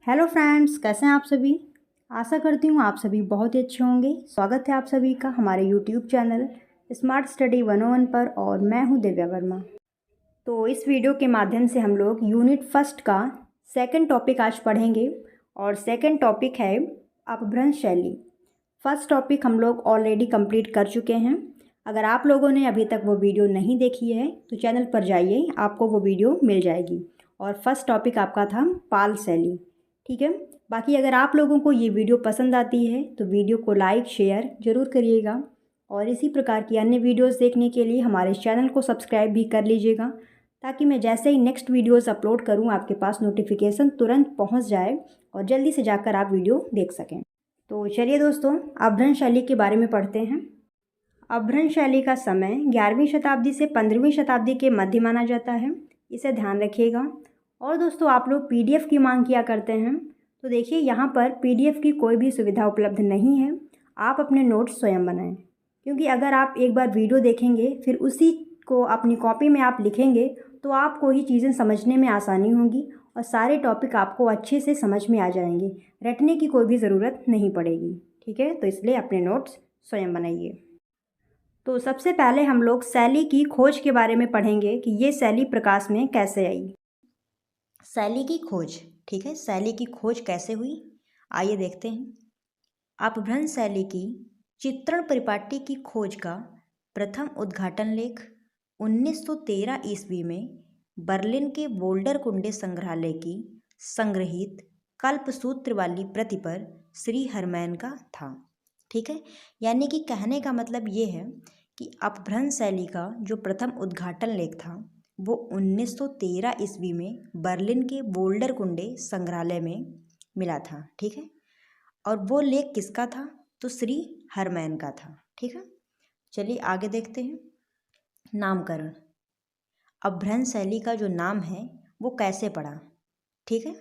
Hello friends, कैसे हैं आप सभी। आशा करती हूँ आप सभी बहुत ही अच्छे होंगे। स्वागत है आप सभी का हमारे यूट्यूब चैनल स्मार्ट स्टडी 101 पर और मैं हूँ दिव्या वर्मा। तो इस वीडियो के माध्यम से हम लोग यूनिट फर्स्ट का सेकंड टॉपिक आज पढ़ेंगे और सेकंड टॉपिक है अपभ्रंश शैली। फर्स्ट टॉपिक हम लोग ऑलरेडी कंप्लीट कर चुके हैं। अगर आप लोगों ने अभी तक वो वीडियो नहीं देखी है तो चैनल पर जाइए, आपको वो वीडियो मिल जाएगी। और फर्स्ट टॉपिक आपका था पाल शैली, ठीक है। बाकी अगर आप लोगों को ये वीडियो पसंद आती है तो वीडियो को लाइक शेयर ज़रूर करिएगा और इसी प्रकार की अन्य वीडियोस देखने के लिए हमारे चैनल को सब्सक्राइब भी कर लीजिएगा, ताकि मैं जैसे ही नेक्स्ट वीडियोस अपलोड करूं आपके पास नोटिफिकेशन तुरंत पहुंच जाए और जल्दी से जाकर आप वीडियो देख सकें। तो चलिए दोस्तों, अपभ्रंश शैली के बारे में पढ़ते हैं। अपभ्रंश शैली का समय 11वीं शताब्दी से 15वीं शताब्दी के मध्य माना जाता है, इसे ध्यान रखिएगा। और दोस्तों, आप लोग पीडीएफ की मांग किया करते हैं, तो देखिए यहाँ पर पीडीएफ की कोई भी सुविधा उपलब्ध नहीं है। आप अपने नोट्स स्वयं बनाएं, क्योंकि अगर आप एक बार वीडियो देखेंगे फिर उसी को अपनी कॉपी में आप लिखेंगे तो आपको ही चीज़ें समझने में आसानी होगी और सारे टॉपिक आपको अच्छे से समझ में आ जाएंगे। रटने की कोई भी ज़रूरत नहीं पड़ेगी, ठीक है। तो इसलिए अपने नोट्स स्वयं बनाइए। तो सबसे पहले हम लोग शैली की खोज के बारे में पढ़ेंगे कि ये शैली प्रकाश में कैसे आई। शैली की खोज, ठीक है। शैली की खोज कैसे हुई, आइए देखते हैं। अपभ्रंश शैली की चित्रण परिपाटी की खोज का प्रथम उद्घाटन लेख 1913 ईस्वी में बर्लिन के वोल्डरकुंडे संग्रहालय की संग्रहित कल्पसूत्र वाली प्रति पर श्री हरमैन का था, ठीक है। यानी कि कहने का मतलब ये है कि अपभ्रंश शैली का जो प्रथम उद्घाटन लेख था वो 1913 ईस्वी में बर्लिन के वोल्डरकुंडे संग्रहालय में मिला था, ठीक है। और वो लेख किसका था, तो श्री हरमैन का था, ठीक है। चलिए आगे देखते हैं। नामकरण, अपभ्रंश शैली का जो नाम है वो कैसे पड़ा, ठीक है।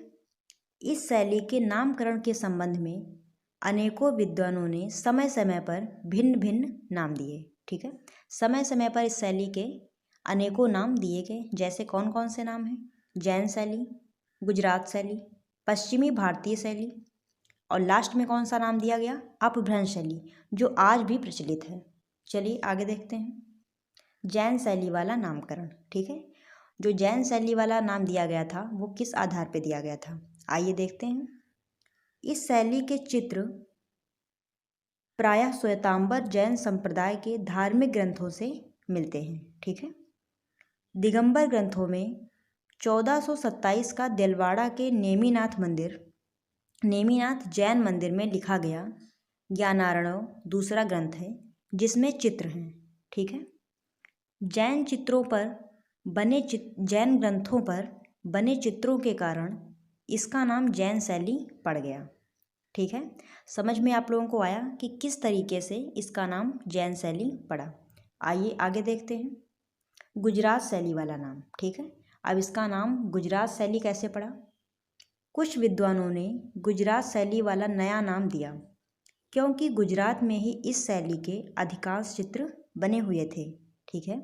इस शैली के नामकरण के संबंध में अनेकों विद्वानों ने समय समय पर भिन्न भिन्न नाम दिए, ठीक है। समय समय पर इस शैली के अनेकों नाम दिए गए, जैसे कौन कौन से नाम हैं। जैन शैली, गुजरात शैली, पश्चिमी भारतीय शैली और लास्ट में कौन सा नाम दिया गया, अपभ्रंश शैली, जो आज भी प्रचलित है। चलिए आगे देखते हैं। जैन शैली वाला नामकरण, ठीक है। जो जैन शैली वाला नाम दिया गया था वो किस आधार पर दिया गया था, आइए देखते हैं। इस शैली के चित्र प्रायः श्वेतांबर जैन संप्रदाय के धार्मिक ग्रंथों से मिलते हैं, ठीक है। दिगंबर ग्रंथों में 1427 का दिलवाड़ा के नेमीनाथ जैन मंदिर में लिखा गया ज्ञानार्णव दूसरा ग्रंथ है जिसमें चित्र हैं, ठीक है। जैन ग्रंथों पर बने चित्रों के कारण इसका नाम जैन शैली पड़ गया, ठीक है। समझ में आप लोगों को आया कि किस तरीके से इसका नाम जैन शैली पड़ा। आइए आगे देखते हैं। गुजरात शैली वाला नाम, ठीक है। अब इसका नाम गुजरात शैली कैसे पड़ा। कुछ विद्वानों ने गुजरात शैली वाला नया नाम दिया क्योंकि गुजरात में ही इस शैली के अधिकांश चित्र बने हुए थे, ठीक है।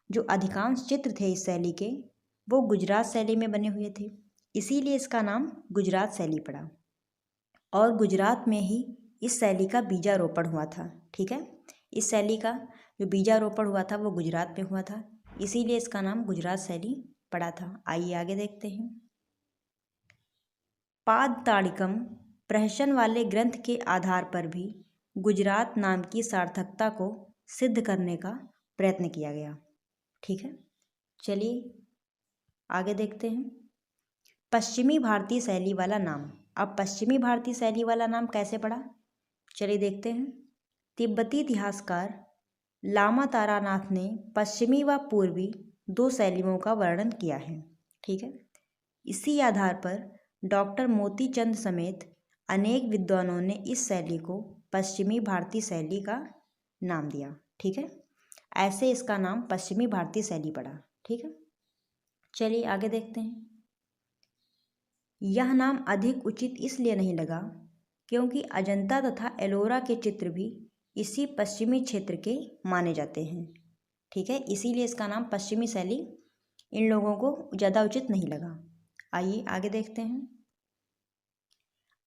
जो अधिकांश चित्र थे इस शैली के वो गुजरात शैली में बने हुए थे, इसीलिए इसका नाम गुजरात शैली पड़ा। और गुजरात में ही इस शैली का बीजारोपण हुआ था, ठीक है। इस शैली का जो बीजारोपण हुआ था वो गुजरात में हुआ था, इसीलिए इसका नाम गुजरात शैली पड़ा था। आइए आगे देखते हैं। पादताड़िकम प्रहसन वाले ग्रंथ के आधार पर भी गुजरात नाम की सार्थकता को सिद्ध करने का प्रयत्न किया गया, ठीक है। चलिए आगे देखते हैं। पश्चिमी भारतीय शैली वाला नाम, अब पश्चिमी भारतीय शैली वाला नाम कैसे पड़ा, चलिए देखते हैं। तिब्बती इतिहासकार लामा तारानाथ ने पश्चिमी व पूर्वी दो शैलियों का वर्णन किया है, ठीक है। इसी आधार पर डॉक्टर मोतीचंद समेत अनेक विद्वानों ने इस शैली को पश्चिमी भारतीय शैली का नाम दिया, ठीक है। ऐसे इसका नाम पश्चिमी भारतीय शैली पड़ा, ठीक है। चलिए आगे देखते हैं। यह नाम अधिक उचित इसलिए नहीं लगा क्योंकि अजंता तथा एलोरा के चित्र भी इसी पश्चिमी क्षेत्र के माने जाते हैं, ठीक है। इसीलिए इसका नाम पश्चिमी शैली इन लोगों को ज़्यादा उचित नहीं लगा। आइए आगे देखते हैं।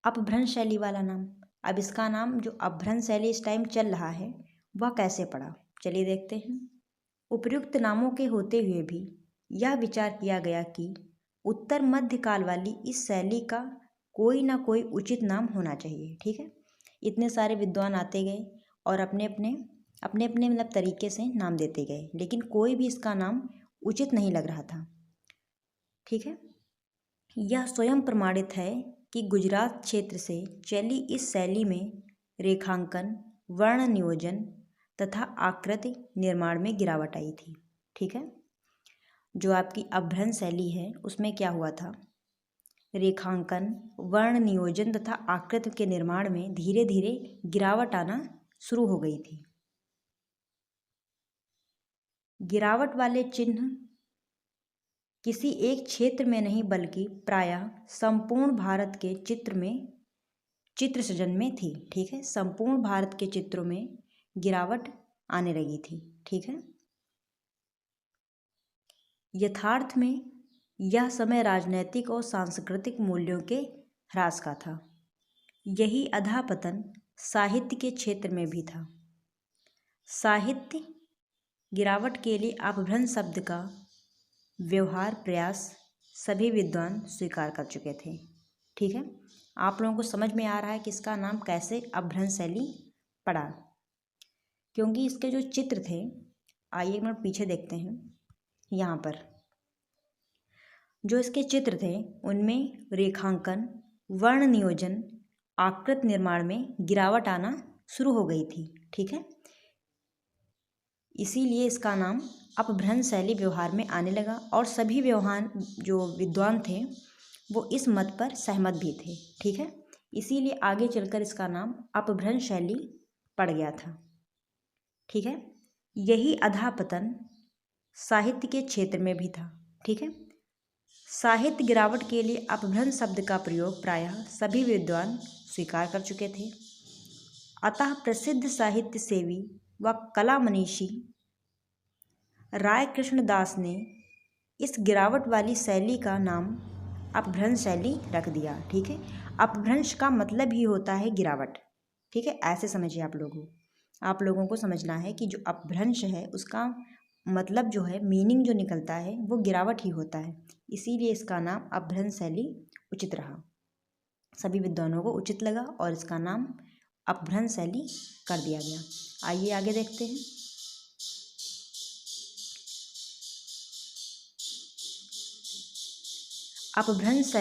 अपभ्रंश शैली वाला नाम। अब इसका नाम जो अपभ्रंश शैली इस टाइम चल रहा है वह कैसे पड़ा, चलिए देखते हैं। उपर्युक्त नामों के होते हुए भी यह विचार किया गया कि उत्तर मध्य काल वाली इस शैली का कोई ना कोई उचित नाम होना चाहिए। ठीक है, इतने सारे विद्वान आते गए और अपने अपने मतलब तरीके से नाम देते गए, लेकिन कोई भी इसका नाम उचित नहीं लग रहा था। ठीक है, यह स्वयं प्रमाणित है कि गुजरात क्षेत्र से चली इस शैली में रेखांकन, वर्ण नियोजन तथा आकृति निर्माण में गिरावट आई थी। ठीक है, जो आपकी अपभ्रंश शैली है उसमें क्या हुआ था, रेखांकन, वर्ण नियोजन तथा आकृति के निर्माण में धीरे धीरे गिरावट आना शुरू हो गई थी। गिरावट वाले चिन्ह किसी एक क्षेत्र में नहीं बल्कि प्रायः संपूर्ण भारत के चित्र सृजन में थी। ठीक है, संपूर्ण भारत के चित्रों में गिरावट आने लगी थी। ठीक है, यथार्थ में यह समय राजनैतिक और सांस्कृतिक मूल्यों के ह्रास का था। यही अधःपतन साहित्य के क्षेत्र में भी था। साहित्य गिरावट के लिए अपभ्रंश शब्द का व्यवहार प्रयास सभी विद्वान स्वीकार कर चुके थे। ठीक है, आप लोगों को समझ में आ रहा है कि इसका नाम कैसे अपभ्रंश शैली पड़ा, क्योंकि इसके जो चित्र थे, आइए एक मिनट पीछे देखते हैं। यहाँ पर जो इसके चित्र थे उनमें रेखांकन, वर्ण नियोजन, आकृत निर्माण में गिरावट आना शुरू हो गई थी। ठीक है, इसीलिए इसका नाम अपभ्रंश शैली व्यवहार में आने लगा और सभी जो विद्वान थे वो इस मत पर सहमत भी थे। ठीक है, इसीलिए आगे चलकर इसका नाम अपभ्रंश शैली पड़ गया था। ठीक है, यही अधःपतन साहित्य के क्षेत्र में भी था। ठीक है, साहित्य गिरावट के लिए अपभ्रंश शब्द का प्रयोग प्रायः सभी विद्वान स्वीकार कर चुके थे। अतः प्रसिद्ध साहित्य सेवी व कला मनीषी राय कृष्ण दास ने इस गिरावट वाली शैली का नाम अपभ्रंश शैली रख दिया। ठीक है, अपभ्रंश का मतलब ही होता है गिरावट। ठीक है, ऐसे समझिए आप लोगों को समझना है कि जो अपभ्रंश है उसका मतलब जो है, मीनिंग जो निकलता है वो गिरावट ही होता है। इसीलिए इसका नाम अपभ्रंश शैली उचित रहा, सभी विद्वानों को उचित लगा और इसका नाम अपभ्रंश शैली कर दिया गया। आइए आगे देखते हैं। अपभ्रंश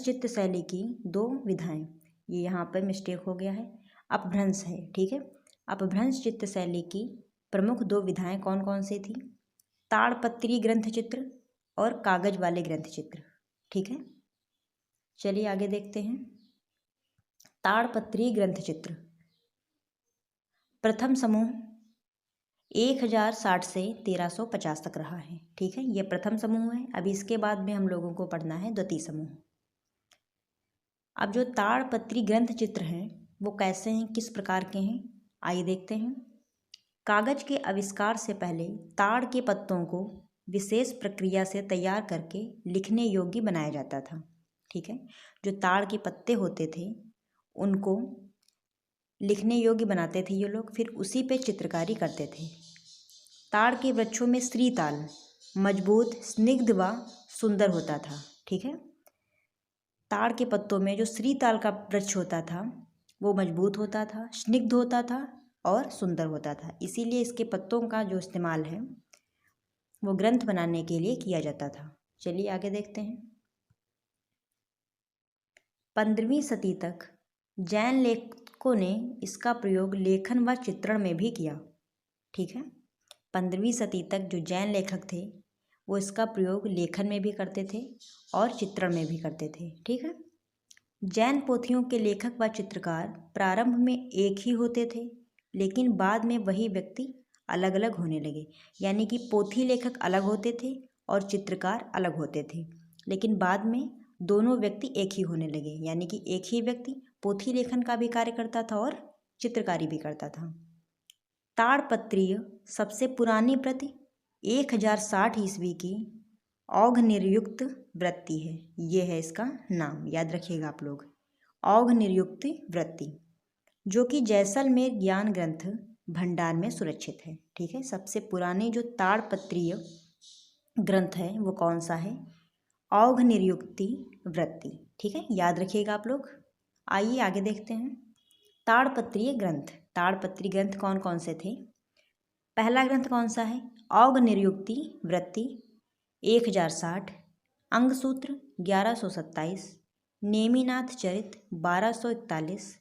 चित्त शैली की दो विधाएं, ये यहाँ पर मिस्टेक हो गया है, अपभ्रंश है। ठीक है, अपभ्रंश चित्त शैली की प्रमुख दो विधाएं कौन कौन सी थी, ताड़पत्री ग्रंथ चित्र और कागज वाले ग्रंथ चित्र। ठीक है, चलिए आगे देखते हैं। ताड़पत्री ग्रंथ चित्र प्रथम समूह 1060 से 1350 तक रहा है। ठीक है, ये प्रथम समूह है। अभी इसके बाद में हम लोगों को पढ़ना है द्वितीय समूह। अब जो ताड़पत्री ग्रंथ चित्र हैं वो कैसे हैं, किस प्रकार के हैं, आइए देखते हैं। कागज के आविष्कार से पहले ताड़ के पत्तों को विशेष प्रक्रिया से तैयार करके लिखने योग्य बनाया जाता था। ठीक है, जो ताड़ के पत्ते होते थे उनको लिखने योग्य बनाते थे ये लोग, फिर उसी पे चित्रकारी करते थे। ताड़ के वृक्षों में श्रीताल मजबूत, स्निग्ध व सुंदर होता था। ठीक है, ताड़ के पत्तों में जो श्रीताल का वृक्ष होता था वो मजबूत होता था, स्निग्ध होता था और सुंदर होता था। इसीलिए इसके पत्तों का जो इस्तेमाल है वो ग्रंथ बनाने के लिए किया जाता था। चलिए आगे देखते हैं। 15वीं सदी तक जैन लेखकों ने इसका प्रयोग लेखन व चित्रण में भी किया। ठीक है, 15वीं सदी तक जो जैन लेखक थे वो इसका प्रयोग लेखन में भी करते थे और चित्रण में भी करते थे। ठीक है, जैन पोथियों के लेखक व चित्रकार प्रारंभ में एक ही होते थे, लेकिन बाद में वही व्यक्ति अलग अलग होने लगे। यानी कि पोथी लेखक अलग होते थे और चित्रकार अलग होते थे, लेकिन बाद में दोनों व्यक्ति एक ही होने लगे। यानी कि एक ही व्यक्ति पोथी लेखन का भी कार्य करता था और चित्रकारी भी करता था। ताड़पत्रीय सबसे पुरानी प्रति 1060 ईस्वी की औघ निर्युक्त वृत्ति है। ये है इसका नाम, याद रखिएगा आप लोग। औघ निर्युक्ति वृत्ति, जो कि जैसलमेर ज्ञान ग्रंथ भंडार में सुरक्षित है। ठीक है, सबसे पुराने जो ताड़पत्रीय ग्रंथ है वो कौन सा है? औघ निर्युक्ति वृत्ति। ठीक है, याद रखिएगा आप लोग। आइए आगे देखते हैं। ताड़पत्रीय ग्रंथ, ताड़पत्री ग्रंथ कौन कौन से थे? पहला ग्रंथ कौन सा है? औघ निर्युक्ति वृत्ति 1060, अंगसूत्र 1127, नेमिनाथ चरित 1241,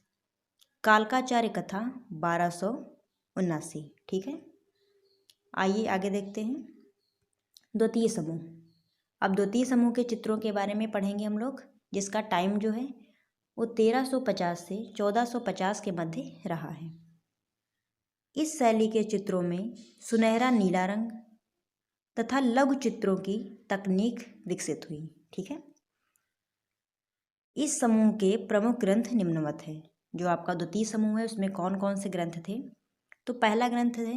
कालकाचार्य कथा 1279। ठीक है, आइए आगे देखते हैं। द्वितीय समूह। अब द्वितीय समूह के चित्रों के बारे में पढ़ेंगे हम लोग, जिसका टाइम जो है वो 1350 से 1450 के मध्य रहा है। इस शैली के चित्रों में सुनहरा नीला रंग तथा लघु चित्रों की तकनीक विकसित हुई। ठीक है, इस समूह के प्रमुख ग्रंथ निम्नवत है। जो आपका द्वितीय समूह है उसमें कौन कौन से ग्रंथ थे? तो पहला ग्रंथ है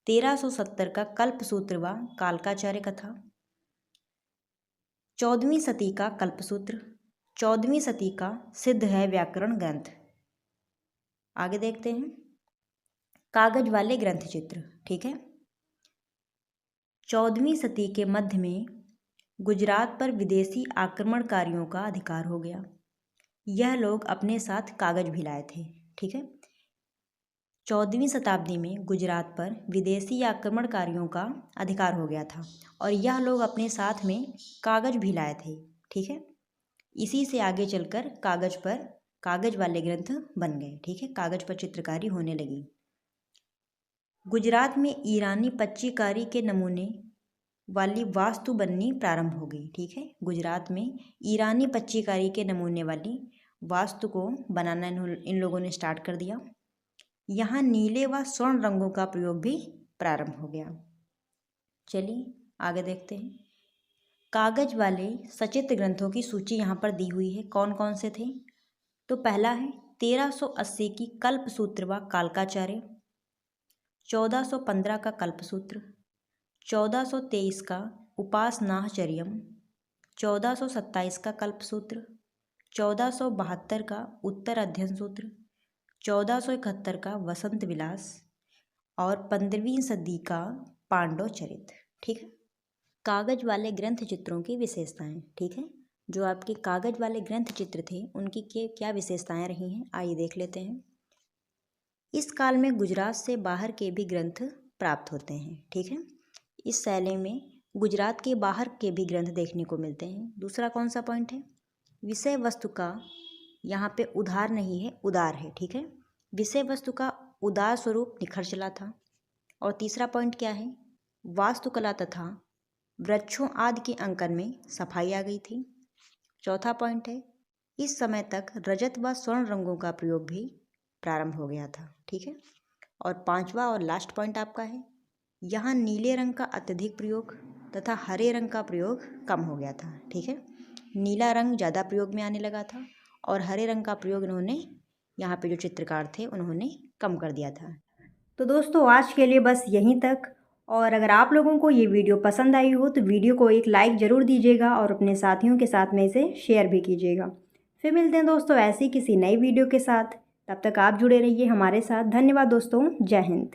1370 का कल्पसूत्र व कालकाचार्य कथा, 14वीं शती का कल्पसूत्र, 14वीं शती का सिद्ध है व्याकरण ग्रंथ। आगे देखते हैं कागज वाले ग्रंथ चित्र। ठीक है, 14वीं शती के मध्य में गुजरात पर विदेशी आक्रमणकारियों का अधिकार हो गया। यह लोग अपने साथ कागज भी लाए थे। ठीक है, 14वीं शताब्दी में गुजरात पर विदेशी आक्रमणकारियों का अधिकार हो गया था और यह लोग अपने साथ में कागज भी लाए थे। ठीक है, इसी से आगे चलकर कागज वाले ग्रंथ बन गए। ठीक है, कागज पर चित्रकारी होने लगी। गुजरात में ईरानी पच्चीकारी के नमूने वाली वास्तु बननी प्रारंभ हो गई। ठीक है, गुजरात में ईरानी पच्चीकारी के नमूने वाली वास्तु को बनाना इन लोगों ने स्टार्ट कर दिया। यहाँ नीले व स्वर्ण रंगों का प्रयोग भी प्रारंभ हो गया। चलिए आगे देखते हैं। कागज वाले सचित्र ग्रंथों की सूची यहाँ पर दी हुई है, कौन कौन से थे? तो पहला है 1380 की कल्पसूत्र व कालकाचार्य, 1415 का कल्पसूत्र, 1423 का उपासनाचर्यम, 1427 का कल्पसूत्र, 1472 का उत्तर अध्ययन सूत्र, 1471 का वसंत विलास और 15वीं सदी का पांडव चरित। ठीक है, कागज वाले ग्रंथ चित्रों की विशेषताएं। ठीक है, जो आपके कागज वाले ग्रंथ चित्र थे उनकी क्या विशेषताएं रही हैं, आइए देख लेते हैं। इस काल में गुजरात से बाहर के भी ग्रंथ प्राप्त होते हैं। ठीक है, इस शैली में गुजरात के बाहर के भी ग्रंथ देखने को मिलते हैं। दूसरा कौन सा पॉइंट है? विषय वस्तु का यहाँ पे उधार नहीं है, उदार है। ठीक है, विषय वस्तु का उदार स्वरूप निखर चला था। और तीसरा पॉइंट क्या है? वास्तुकला तथा वृक्षों आदि के अंकन में सफाई आ गई थी। चौथा पॉइंट है इस समय तक रजत व स्वर्ण रंगों का प्रयोग भी प्रारंभ हो गया था। ठीक है, और पांचवा और लास्ट पॉइंट आपका है यहाँ नीले रंग का अत्यधिक प्रयोग तथा हरे रंग का प्रयोग कम हो गया था। ठीक है, नीला रंग ज़्यादा प्रयोग में आने लगा था और हरे रंग का प्रयोग इन्होंने यहाँ पे जो चित्रकार थे उन्होंने कम कर दिया था। तो दोस्तों आज के लिए बस यहीं तक, और अगर आप लोगों को ये वीडियो पसंद आई हो तो वीडियो को एक लाइक ज़रूर दीजिएगा और अपने साथियों के साथ में इसे शेयर भी कीजिएगा। फिर मिलते हैं दोस्तों ऐसी किसी नई वीडियो के साथ, तब तक आप जुड़े रहिए हमारे साथ। धन्यवाद दोस्तों, जय हिंद।